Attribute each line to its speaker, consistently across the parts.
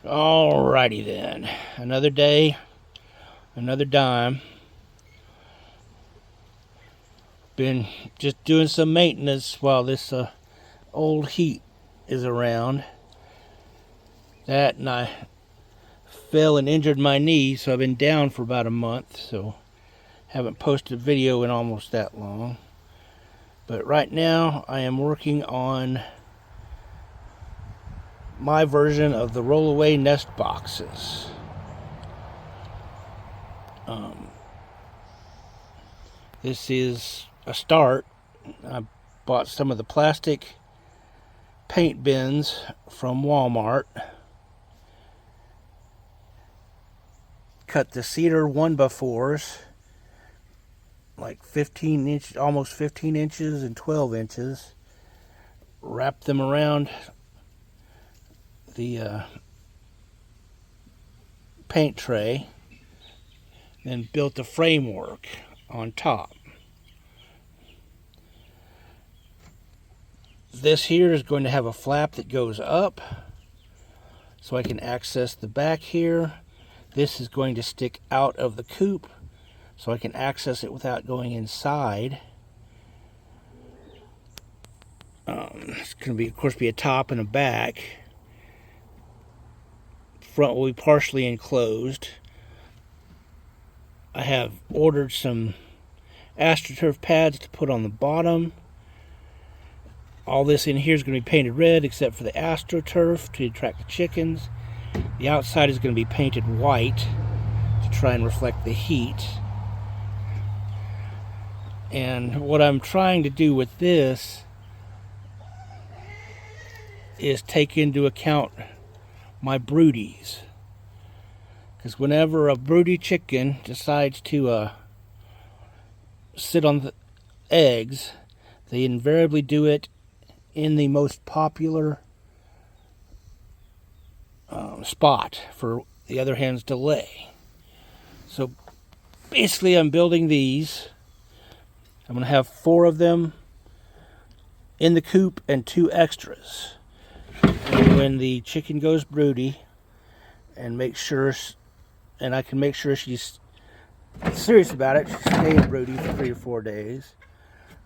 Speaker 1: Alrighty then, another day, another dime. Been just doing some maintenance while this old heat is around. That, and I fell and injured my knee, so I've been down for about a month, so haven't posted a video in almost that long. But right now I am working on my version of the rollaway nest boxes. This is a start. I bought some of the plastic paint bins from Walmart. Cut the cedar 1x4s, like 15 inches, almost 15 inches and 12 inches. Wrapped them around the paint tray, then built a framework on top. This here is going to have a flap that goes up so I can access the back here. This is going to stick out of the coop so I can access it without going inside. It's going to be, of course, be a top and a back. Front will be partially enclosed. I have ordered some AstroTurf pads to put on the bottom. All this in here is going to be painted red except for the AstroTurf to attract the chickens. The outside is going to be painted white to try and reflect the heat. And what I'm trying to do with this is take into account my broodies. Because whenever a broody chicken decides to sit on the eggs, they invariably do it in the most popular spot for the other hens to lay. So basically I'm building these. I'm going to have 4 of them in the coop and 2 extras. And when the chicken goes broody, and I can make sure she's serious about it, she's staying broody for 3 or 4 days,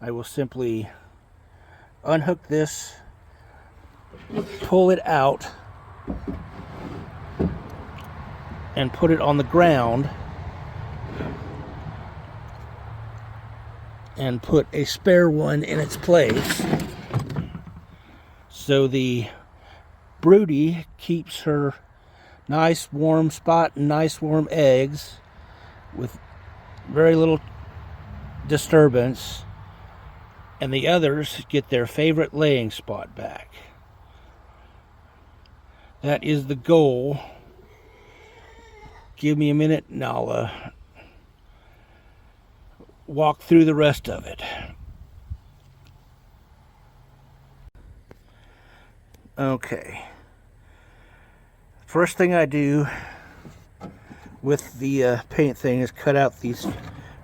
Speaker 1: I will simply unhook this, pull it out, and put it on the ground, and put a spare one in its place. So the broody keeps her nice warm spot and nice warm eggs with very little disturbance, and the others get their favorite laying spot back. That is the goal. Give me a minute and I'll walk through the rest of it. Okay. First thing I do with the paint thing is cut out these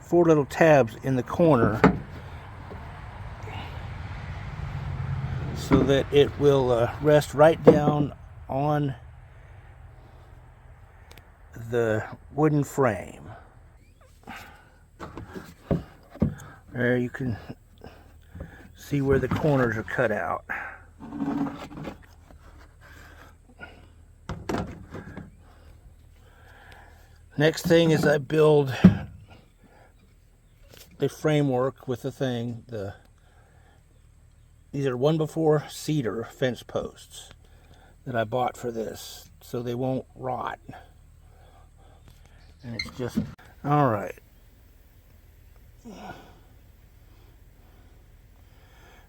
Speaker 1: 4 little tabs in the corner so that it will rest right down on the wooden frame. There you can see where the corners are cut out. Next thing is I build a framework with the thing. These are 1x4 cedar fence posts that I bought for this, so they won't rot. And it's just, all right.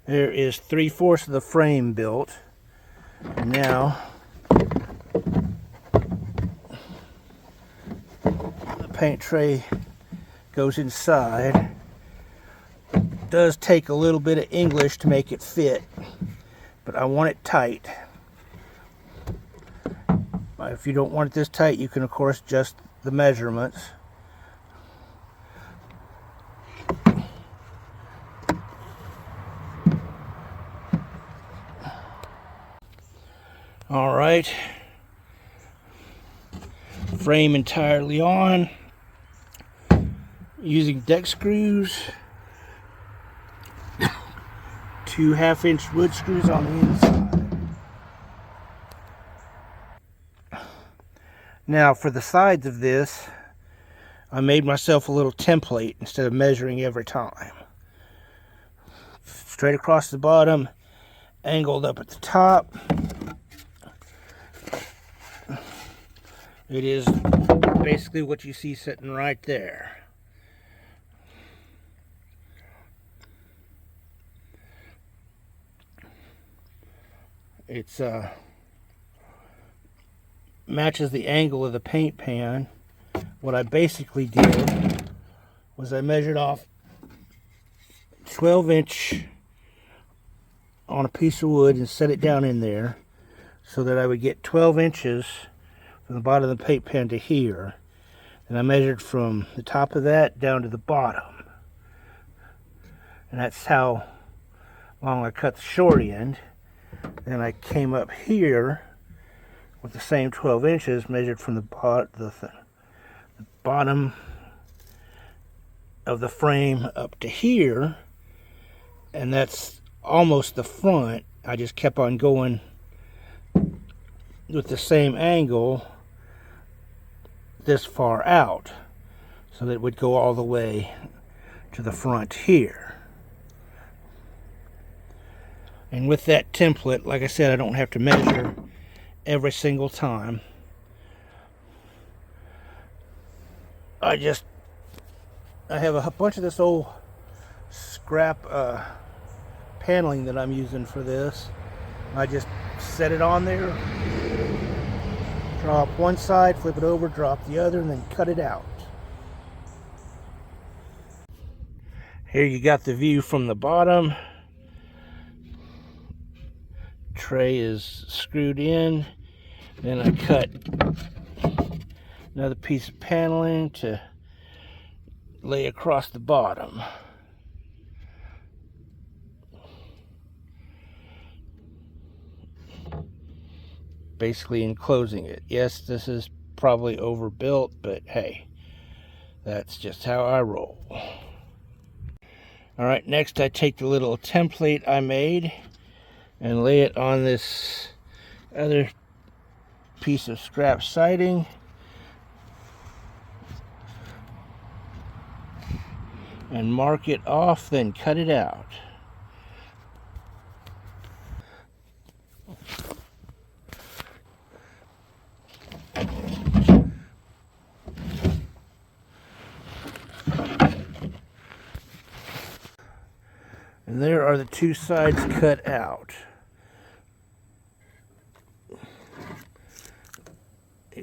Speaker 1: There is 3/4 of the frame built. And now the paint tray goes inside. It does take a little bit of English to make it fit, but I want it tight. If you don't want it this tight, you can of course adjust the measurements. All right, frame entirely on using deck screws, 2 1/2-inch wood screws on the inside. Now for the sides of this, I made myself a little template instead of measuring every time. Straight across the bottom, angled up at the top. It is basically what you see sitting right there. It's matches the angle of the paint pan. What I basically did was I measured off 12-inch on a piece of wood and set it down in there so that I would get 12 inches from the bottom of the paint pan to here. And I measured from the top of that down to the bottom. And that's how long I cut the short end. Then I came up here with the same 12 inches, measured from the bottom of the frame up to here, and that's almost the front. I just kept on going with the same angle this far out so that it would go all the way to the front here. And with that template, like I said, I don't have to measure every single time. I have a bunch of this old scrap paneling that I'm using for this. I just set it on there, draw up one side, flip it over, drop the other, and then cut it out. Here you got the view from the bottom. Tray is screwed in. Then I cut another piece of paneling to lay across the bottom. Basically enclosing it. Yes, this is probably overbuilt, but hey, that's just how I roll. Alright, next I take the little template I made and lay it on this other piece of scrap siding. And mark it off, then cut it out. And there are the two sides cut out.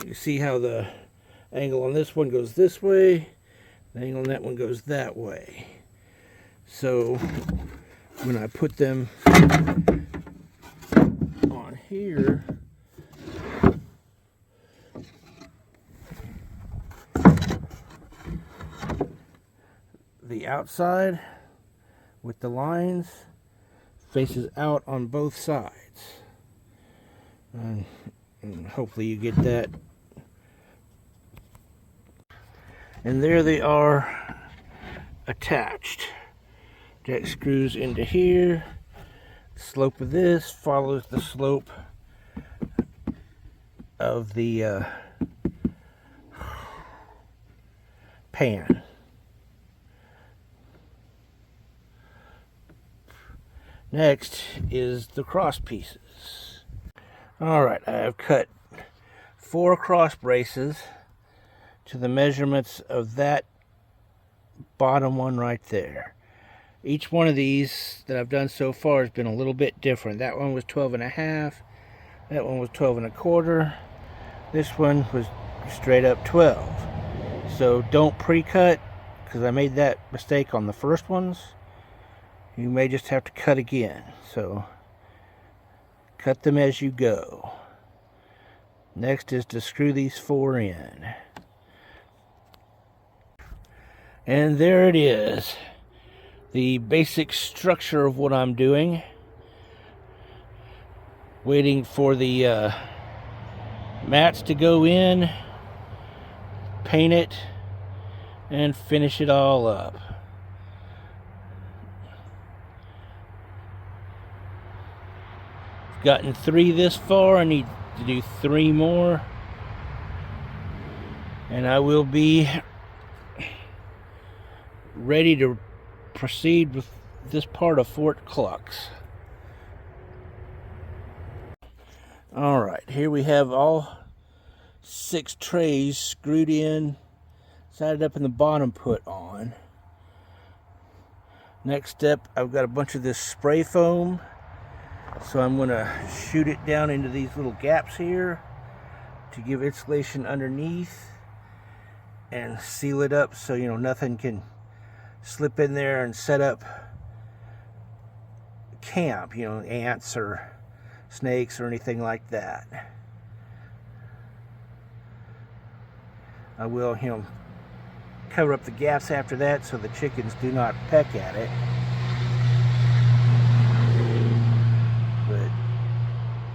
Speaker 1: You see how the angle on this one goes this way, the angle on that one goes that way. So when I put them on here, the outside with the lines faces out on both sides. And hopefully you get that. And there they are attached. Deck screws into here. The slope of this follows the slope of the pan. Next is the cross pieces. Alright, I have cut 4 cross braces to the measurements of that bottom one right there. Each one of these that I've done so far has been a little bit different. That one was 12.5, that one was 12.25, this one was straight up 12. So don't pre-cut, because I made that mistake on the first ones. You may just have to cut again. So cut them as you go. Next is to screw these 4 in. And there it is. The basic structure of what I'm doing. Waiting for the mats to go in. paint it and finish it all up. I've gotten 3 this far. I need to do 3 more, and I will be ready to proceed with this part of Fort Clucks. Alright, here we have all 6 trays screwed in, sided up, in the bottom put on. Next step, I've got a bunch of this spray foam, so I'm going to shoot it down into these little gaps here to give insulation underneath and seal it up so nothing can slip in there and set up camp, ants or snakes or anything like that. I will, cover up the gaps after that so the chickens do not peck at it. But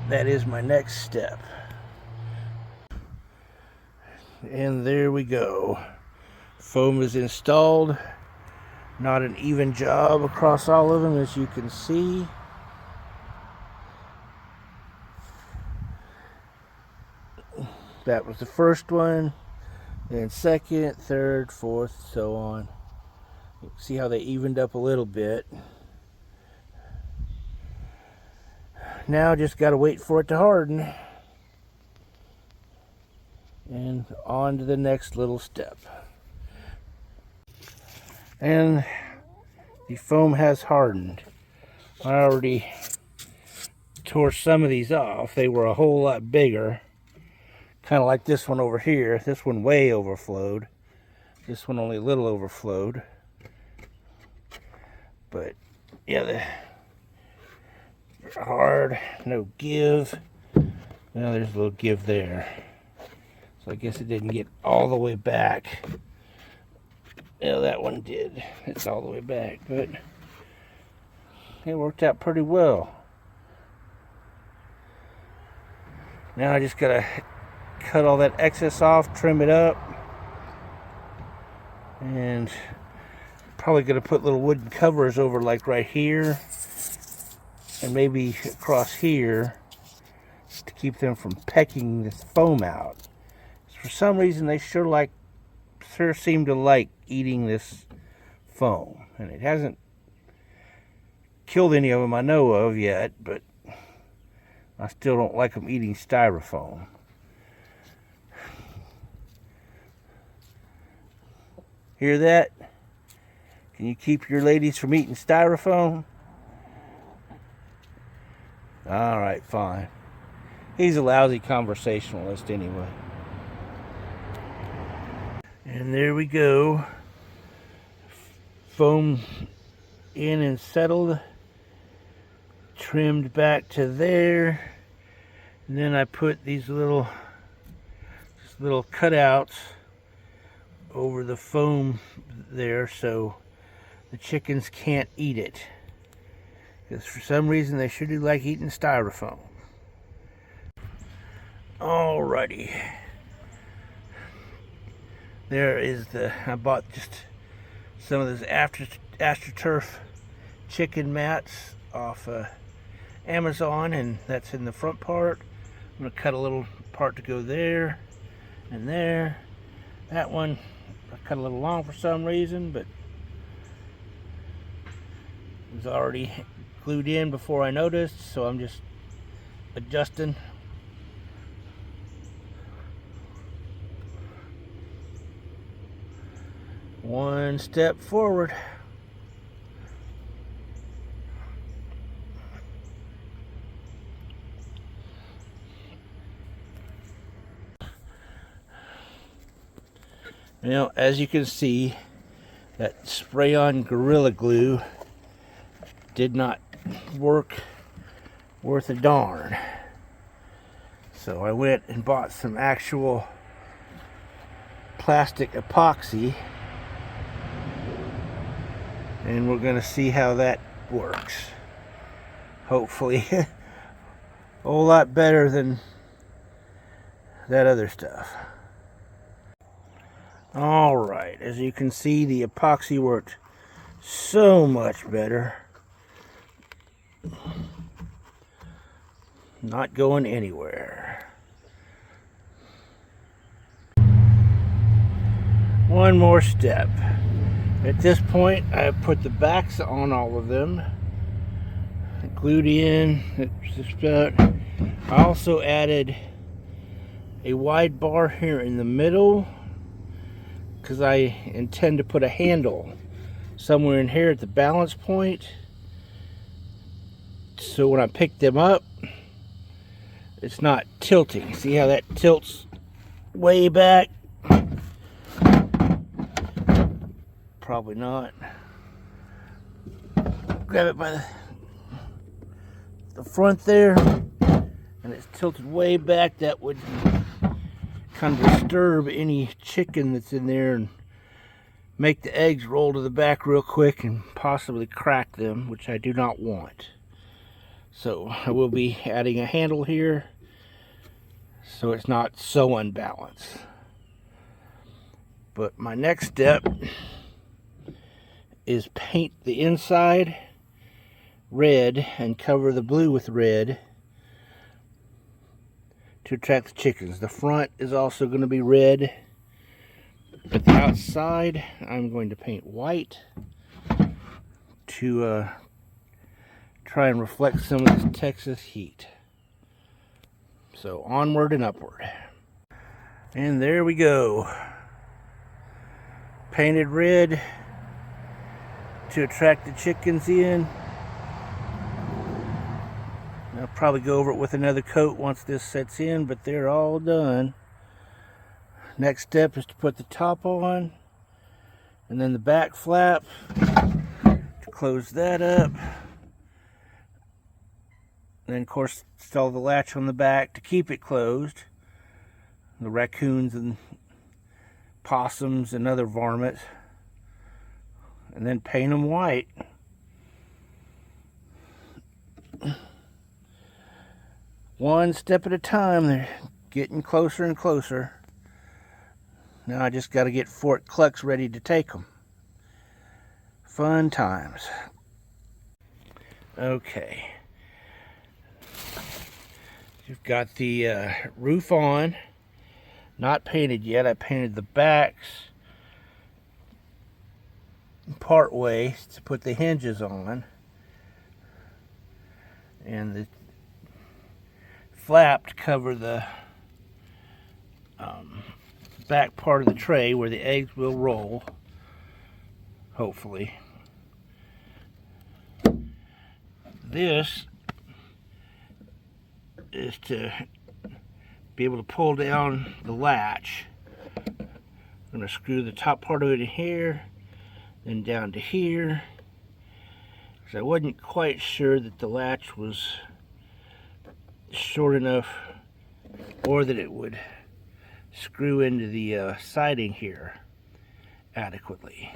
Speaker 1: that is my next step. And there we go. Foam is installed. Not an even job across all of them, as you can see. That was the first one, then second, third, fourth, so on. You can see how they evened up a little bit. Now just got to wait for it to harden. And on to the next little step. And the foam has hardened. I already tore some of these off. They were a whole lot bigger. Kind of like this one over here. This one way overflowed. This one only a little overflowed. But yeah, they're hard. No give. Well, there's a little give there. So I guess it didn't get all the way back. Yeah, that one did. It's all the way back, but it worked out pretty well. Now I just gotta cut all that excess off, trim it up, and probably gonna put little wooden covers over, like right here, and maybe across here, to keep them from pecking this foam out. For some reason, they sure seem to like eating this foam, and it hasn't killed any of them I know of yet, but I still don't like them eating styrofoam. Hear that? Can you keep your ladies from eating styrofoam? Alright, fine. He's a lousy conversationalist anyway. And there we go. Foam in and settled. Trimmed back to there. And then I put these little cutouts over the foam there so the chickens can't eat it. Because for some reason they sure do like eating styrofoam. Alrighty. There is I bought just some of those AstroTurf chicken mats off Amazon, and that's in the front part. I'm going to cut a little part to go there and there. That one I cut a little long for some reason, but it was already glued in before I noticed, so I'm just adjusting. One step forward. As you can see, that spray-on Gorilla Glue did not work worth a darn. So I went and bought some actual plastic epoxy, and we're going to see how that works. Hopefully a whole lot better than that other stuff. Alright, as you can see, the epoxy worked so much better. Not going anywhere. One more step. At this point, I put the backs on all of them. Glued in. It's just about. I also added a wide bar here in the middle because I intend to put a handle somewhere in here at the balance point, so when I pick them up it's not tilting. See how that tilts way back? Probably not. Grab it by the front there, and it's tilted way back. That would kind of disturb any chicken that's in there and make the eggs roll to the back real quick and possibly crack them, which I do not want. So I will be adding a handle here so it's not so unbalanced. But my next step is paint the inside red and cover the blue with red to attract the chickens. The front is also going to be red, but the outside I'm going to paint white to try and reflect some of this Texas heat. So onward and upward. And there we go. Painted red to attract the chickens in. I'll probably go over it with another coat once this sets in, but they're all done. Next step is to put the top on, and then the back flap to close that up. And then of course install the latch on the back to keep it closed. The raccoons and possums and other varmints. And then paint them white. One step at a time. They're getting closer and closer. Now I just got to get Fort Clucks ready to take them. Fun times. Okay. You've got the roof on. Not painted yet. I painted the backs part way to put the hinges on. And the flap to cover the back part of the tray where the eggs will roll, hopefully. This is to be able to pull down the latch. I'm going to screw the top part of it in here, then down to here, because I wasn't quite sure that the latch was short enough or that it would screw into the siding here adequately.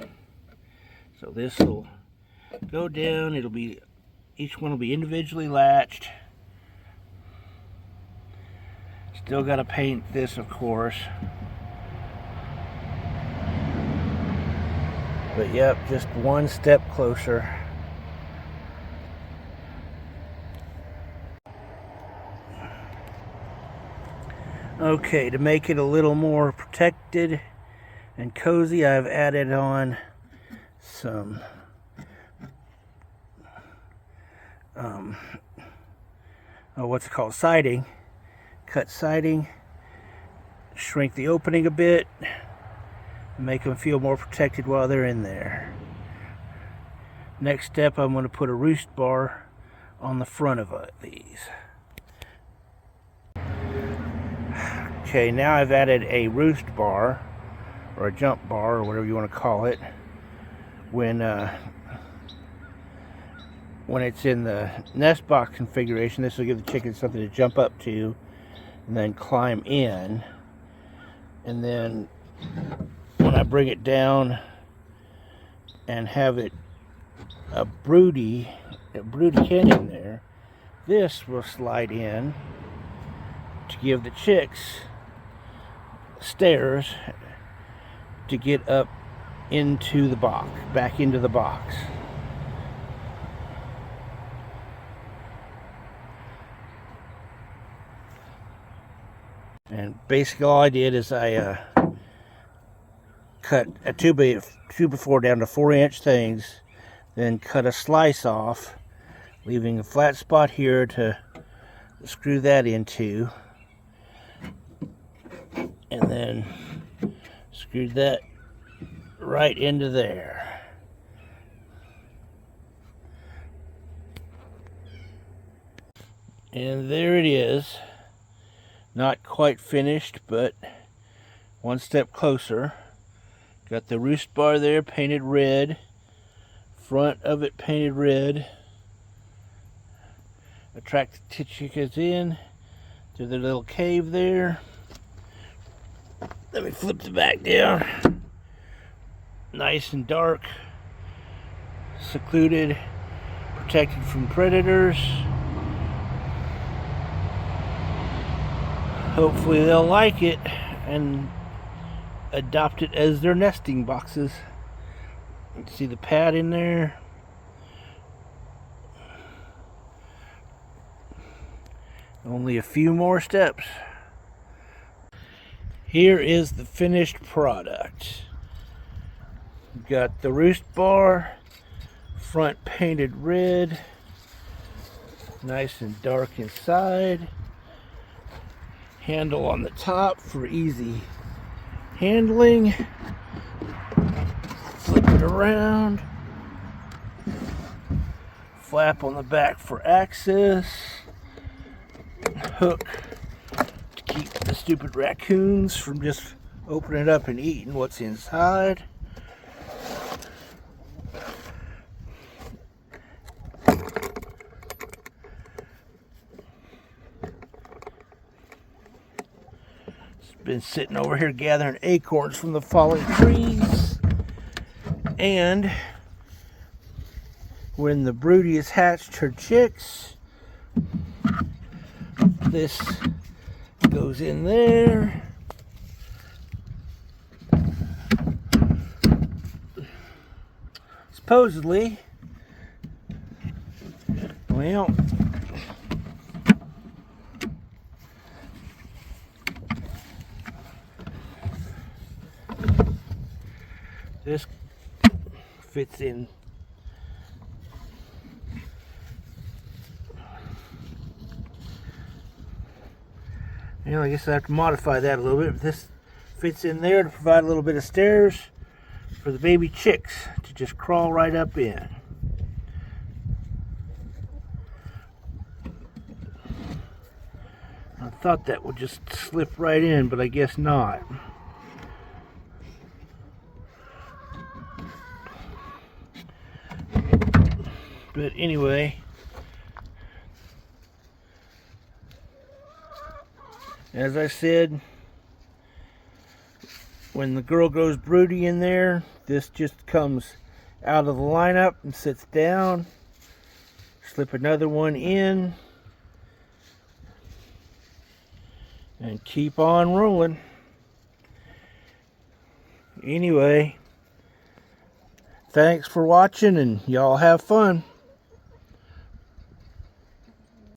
Speaker 1: So this will go down. It'll be, each one will be individually latched. Still got to paint this, of course. But yep, just one step closer. Okay, to make it a little more protected and cozy, I've added on some what's it called, siding. Cut siding, shrink the opening a bit, and make them feel more protected while they're in there. Next step, I'm going to put a roost bar on the front of these. Okay, now I've added a roost bar, or a jump bar, or whatever you want to call it, when it's in the nest box configuration. This will give the chickens something to jump up to and then climb in. And then when I bring it down and have it a broody hen in there, this will slide in to give the chicks stairs to get up into the box, back into the box. And basically all I did is I cut a 2x4 down to 4-inch things, then cut a slice off, leaving a flat spot here to screw that into, and then screwed that right into there. And there it is. Not quite finished, but one step closer. Got the roost bar there painted red, front of it painted red. Attract the chickens in to the little cave there. Let me flip the back down. Nice and dark, secluded, protected from predators. Hopefully they'll like it and adopt it as their nesting boxes. You can see the pad in there. Only a few more steps. Here is the finished product. We've got the roost bar, front painted red, nice and dark inside. Handle on the top for easy handling. Flip it around. Flap on the back for access. Hook to keep the stupid raccoons from just opening it up and eating what's inside. Been sitting over here gathering acorns from the fallen trees, and when the broody has hatched her chicks, this goes in there. Supposedly, well, this fits in. You know, I guess I have to modify that a little bit, but this fits in there to provide a little bit of stairs for the baby chicks to just crawl right up in. I thought that would just slip right in, but I guess not. But anyway, as I said, when the girl goes broody in there, this just comes out of the lineup and sits down. Slip another one in and keep on rolling. Anyway, thanks for watching, and y'all have fun.